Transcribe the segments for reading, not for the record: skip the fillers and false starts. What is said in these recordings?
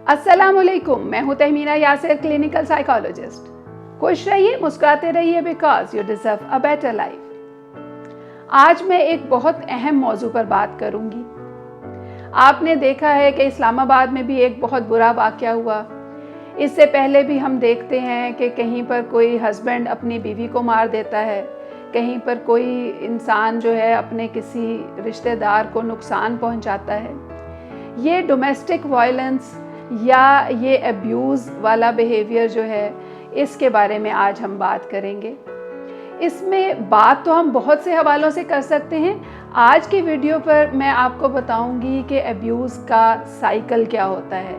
अस्सलाम वालेकुम, मैं हूँ तहमीना यासिर, क्लिनिकल साइकोलॉजिस्ट। खुश रहिए, मुस्कुराते रहिए, because you deserve a better life. आज मैं एक बहुत अहम मौजू पर बात करूँगी। आपने देखा है कि इस्लामाबाद में भी एक बहुत बुरा वाक़या हुआ। इससे पहले भी हम देखते हैं कि कहीं पर कोई हस्बैंड अपनी बीवी को मार देता है, कहीं पर कोई इंसान जो है अपने किसी रिश्तेदार को नुकसान पहुंचाता है। ये डोमेस्टिक वायलेंस या ये अब्यूज़ वाला बिहेवियर जो है, इसके बारे में आज हम बात करेंगे। इसमें बात तो हम बहुत से हवालों से कर सकते हैं। आज की वीडियो पर मैं आपको बताऊंगी कि अब्यूज़ का साइकिल क्या होता है।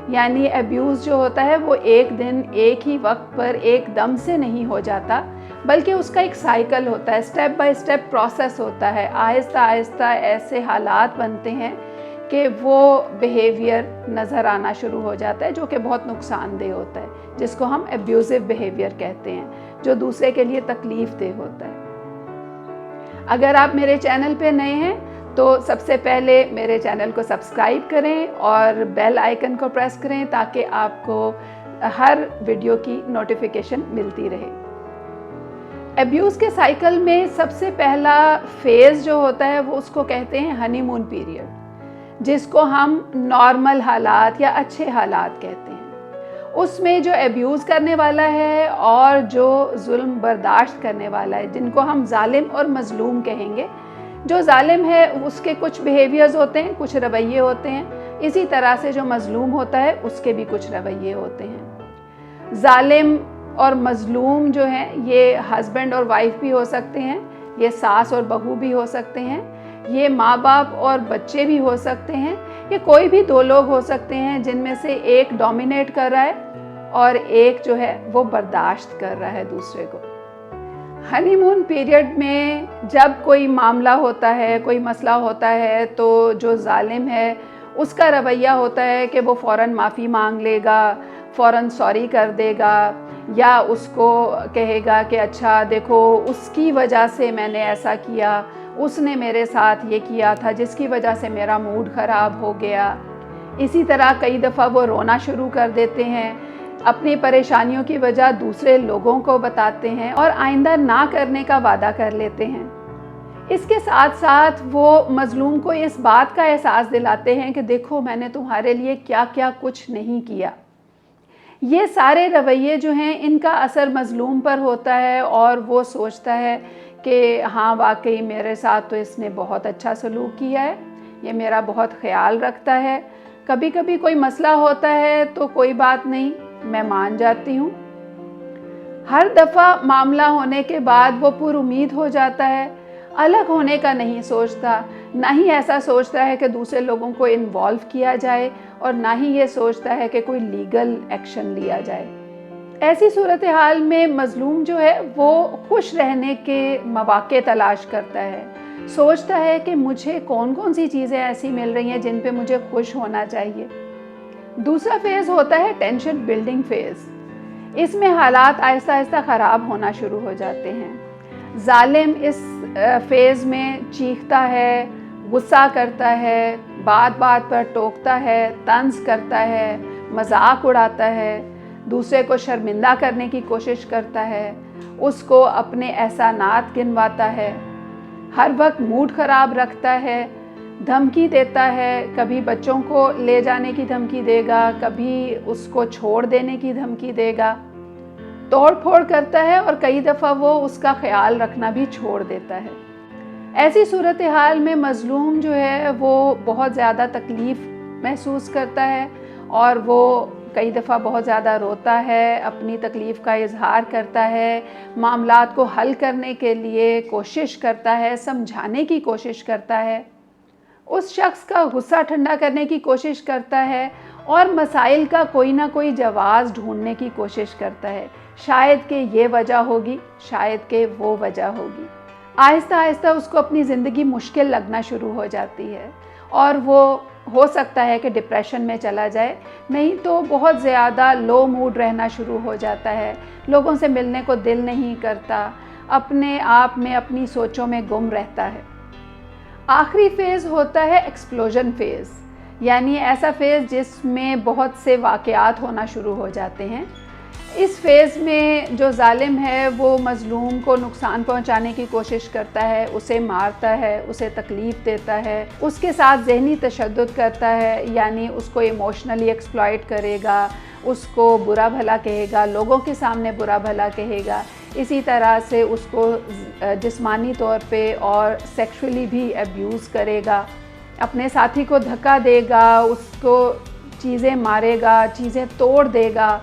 यानी अब्यूज़ जो होता है वो एक दिन एक ही वक्त पर एकदम से नहीं हो जाता, बल्कि उसका एक साइकिल होता है, स्टेप बाय स्टेप प्रोसेस होता है। आहिस्ता आहिस्ता ऐसे हालात बनते हैं कि वो बिहेवियर नज़र आना शुरू हो जाता है जो कि बहुत नुकसानदेह होता है, जिसको हम एब्यूज़िव बिहेवियर कहते हैं, जो दूसरे के लिए तकलीफ़ देह होता है। अगर आप मेरे चैनल पे नए हैं तो सबसे पहले मेरे चैनल को सब्सक्राइब करें और बेल आइकन को प्रेस करें ताकि आपको हर वीडियो की नोटिफिकेशन मिलती रहे। अब्यूज़ के साइकिल में सबसे पहला फेज़ जो होता है वो उसको कहते हैं हनीमून पीरियड, जिसको हम नॉर्मल हालात या अच्छे हालात कहते हैं। उसमें जो अब्यूज़ करने वाला है और जो जुल्म बर्दाश्त करने वाला है, जिनको हम जालिम और मज़लूम कहेंगे। जो जालिम है उसके कुछ बिहेवियर्स होते हैं, कुछ रवैये होते हैं। इसी तरह से जो मज़लूम होता है उसके भी कुछ रवैये होते हैं। जालिम और मज़लूम जो हैं ये हस्बैंड और वाइफ भी हो सकते हैं, ये सास और बहू भी हो सकते हैं, ये माँ बाप और बच्चे भी हो सकते हैं, ये कोई भी दो लोग हो सकते हैं जिनमें से एक डोमिनेट कर रहा है और एक जो है वो बर्दाश्त कर रहा है दूसरे को। हनीमून पीरियड में जब कोई मामला होता है, कोई मसला होता है, तो जो जालिम है उसका रवैया होता है कि वो फ़ौरन माफ़ी मांग लेगा, फ़ौरन सॉरी कर देगा, या उसको कहेगा कि अच्छा देखो उसकी वजह से मैंने ऐसा किया, उसने मेरे साथ ये किया था जिसकी वजह से मेरा मूड ख़राब हो गया। इसी तरह कई दफ़ा वो रोना शुरू कर देते हैं, अपनी परेशानियों की वजह दूसरे लोगों को बताते हैं और आइंदा ना करने का वादा कर लेते हैं। इसके साथ साथ वो मज़लूम को इस बात का एहसास दिलाते हैं कि देखो मैंने तुम्हारे लिए क्या क्या कुछ नहीं किया। ये सारे रवैये जो हैं इनका असर मज़लूम पर होता है और वो सोचता है कि हाँ वाकई मेरे साथ तो इसने बहुत अच्छा सलूक किया है, ये मेरा बहुत ख्याल रखता है। कभी कभी कोई मसला होता है तो कोई बात नहीं, मैं मान जाती हूँ। हर दफ़ा मामला होने के बाद वो पुरुमीद हो जाता है, अलग होने का नहीं सोचता, ना ही ऐसा सोचता है कि दूसरे लोगों को इन्वॉल्व किया जाए और ना ही ये सोचता है कि कोई लीगल एक्शन लिया जाए। ऐसी सूरत हाल में मज़लूम जो है वो खुश रहने के मौके तलाश करता है, सोचता है कि मुझे कौन कौन सी चीज़ें ऐसी मिल रही हैं जिन पे मुझे खुश होना चाहिए। दूसरा फेज़ होता है टेंशन बिल्डिंग फेज़। इसमें हालात आहिस्ता आहिस्ता ख़राब होना शुरू हो जाते हैं। जालिम इस फेज़ में चीखता है, गुस्सा करता है, बात बात पर टोकता है, तंज करता है, मजाक उड़ाता है, दूसरे को शर्मिंदा करने की कोशिश करता है, उसको अपने एहसानात गिनवाता है, हर वक्त मूड ख़राब रखता है, धमकी देता है। कभी बच्चों को ले जाने की धमकी देगा, कभी उसको छोड़ देने की धमकी देगा, तोड़ फोड़ करता है और कई दफ़ा वो उसका ख्याल रखना भी छोड़ देता है। ऐसी सूरत हाल में मज़लूम जो है वो बहुत ज़्यादा तकलीफ़ महसूस करता है और वो कई दफ़ा बहुत ज़्यादा रोता है, अपनी तकलीफ़ का इजहार करता है, मामलात को हल करने के लिए कोशिश करता है, समझाने की कोशिश करता है, उस शख्स का गुस्सा ठंडा करने की कोशिश करता है और मसाइल का कोई ना कोई जवाब ढूंढने की कोशिश करता है। शायद कि ये वजह होगी, शायद कि वो वजह होगी। आहिस्ता आहिस्ता उसको अपनी ज़िंदगी मुश्किल लगना शुरू हो जाती है और वो हो सकता है कि डिप्रेशन में चला जाए, नहीं तो बहुत ज़्यादा लो मूड रहना शुरू हो जाता है, लोगों से मिलने को दिल नहीं करता, अपने आप में अपनी सोचों में गुम रहता है। आखिरी फेज़ होता है एक्सप्लोजन फेज़, یعنی ایسا فیز جس میں بہت سے واقعات ہونا شروع ہو جاتے ہیں۔ اس فیز میں جو ظالم ہے وہ مظلوم کو نقصان پہنچانے کی کوشش کرتا ہے، اسے مارتا ہے، اسے تکلیف دیتا ہے، اس کے ساتھ ذہنی تشدد کرتا ہے، یعنی اس کو ایموشنلی ایکسپلائٹ کرے گا، اس کو برا بھلا کہے گا، لوگوں کے سامنے برا بھلا کہے گا، اسی طرح سے اس کو جسمانی طور پہ اور سیکشولی بھی ایبیوز کرے گا، اپنے ساتھی کو دھکا دے گا، اس کو چیزیں مارے گا، چیزیں توڑ دے گا،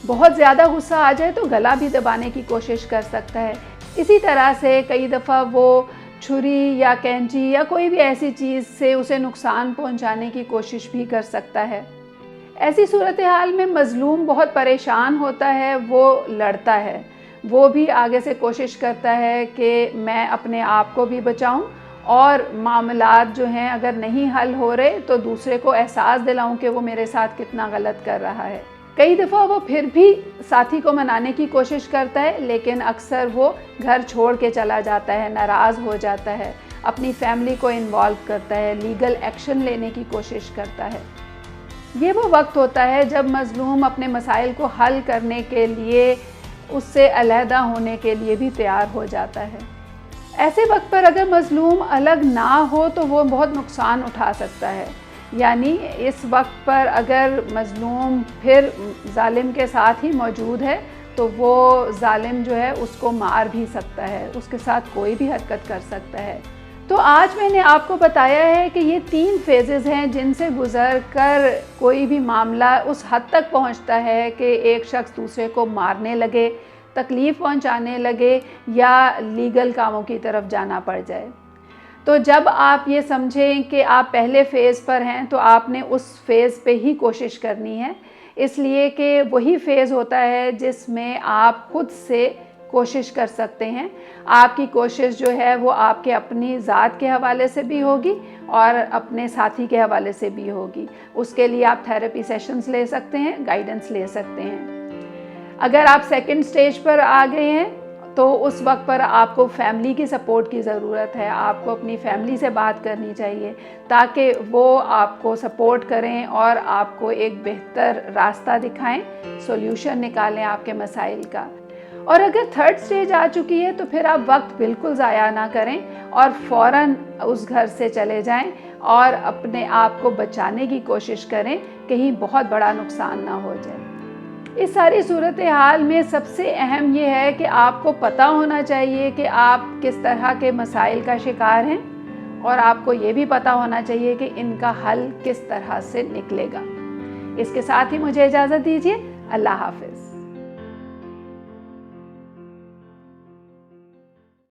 بہت زیادہ غصہ آ جائے تو گلا بھی دبانے کی کوشش کر سکتا ہے۔ اسی طرح سے کئی دفعہ وہ چھری یا کینچی یا کوئی بھی ایسی چیز سے اسے نقصان پہنچانے کی کوشش بھی کر سکتا ہے۔ ایسی صورتحال میں مظلوم بہت پریشان ہوتا ہے، وہ لڑتا ہے، وہ بھی آگے سے کوشش کرتا ہے کہ میں اپنے آپ کو بھی بچاؤں اور معاملات جو ہیں اگر نہیں حل ہو رہے تو دوسرے کو احساس دلاؤں کہ وہ میرے ساتھ کتنا غلط کر رہا ہے۔ کئی دفعہ وہ پھر بھی ساتھی کو منانے کی کوشش کرتا ہے، لیکن اکثر وہ گھر چھوڑ کے چلا جاتا ہے، ناراض ہو جاتا ہے، اپنی فیملی کو انوالو کرتا ہے، لیگل ایکشن لینے کی کوشش کرتا ہے۔ یہ وہ وقت ہوتا ہے جب مظلوم اپنے مسائل کو حل کرنے کے لیے اس سے علیحدہ ہونے کے لیے بھی تیار ہو جاتا ہے۔ ایسے وقت پر اگر مظلوم الگ نہ ہو تو وہ بہت نقصان اٹھا سکتا ہے، یعنی اس وقت پر اگر مظلوم پھر ظالم کے ساتھ ہی موجود ہے تو وہ ظالم جو ہے اس کو مار بھی سکتا ہے، اس کے ساتھ کوئی بھی حرکت کر سکتا ہے۔ تو آج میں نے آپ کو بتایا ہے کہ یہ 3 فیزز ہیں جن سے گزر کر کوئی بھی معاملہ اس حد تک پہنچتا ہے کہ ایک شخص دوسرے کو مارنے لگے، تکلیف پہنچانے لگے یا لیگل کاموں کی طرف جانا پڑ جائے۔ تو جب آپ یہ سمجھیں کہ آپ پہلے فیز پر ہیں تو آپ نے اس فیز پہ ہی کوشش کرنی ہے، اس لیے کہ وہی فیز ہوتا ہے جس میں آپ خود سے کوشش کر سکتے ہیں۔ آپ کی کوشش جو ہے وہ آپ کے اپنی ذات کے حوالے سے بھی ہوگی اور اپنے ساتھی کے حوالے سے بھی ہوگی۔ اس کے لیے آپ تھیراپی سیشنز لے سکتے ہیں، گائیڈنس لے سکتے ہیں۔ اگر آپ سیکنڈ سٹیج پر آ گئے ہیں تو اس وقت پر آپ کو فیملی کی سپورٹ کی ضرورت ہے، آپ کو اپنی فیملی سے بات کرنی چاہیے تاکہ وہ آپ کو سپورٹ کریں اور آپ کو ایک بہتر راستہ دکھائیں، سولوشن نکالیں آپ کے مسائل کا۔ اور اگر تھرڈ سٹیج آ چکی ہے تو پھر آپ وقت بالکل ضائع نہ کریں اور فوراً اس گھر سے چلے جائیں اور اپنے آپ کو بچانے کی کوشش کریں، کہیں بہت بڑا نقصان نہ ہو جائے۔ اس ساری صورتحال میں سب سے اہم یہ ہے کہ آپ کو پتہ ہونا چاہیے کہ آپ کس طرح کے مسائل کا شکار ہیں اور آپ کو یہ بھی پتہ ہونا چاہیے کہ ان کا حل کس طرح سے نکلے گا۔ اس کے ساتھ ہی مجھے اجازت دیجیے۔ اللہ حافظ۔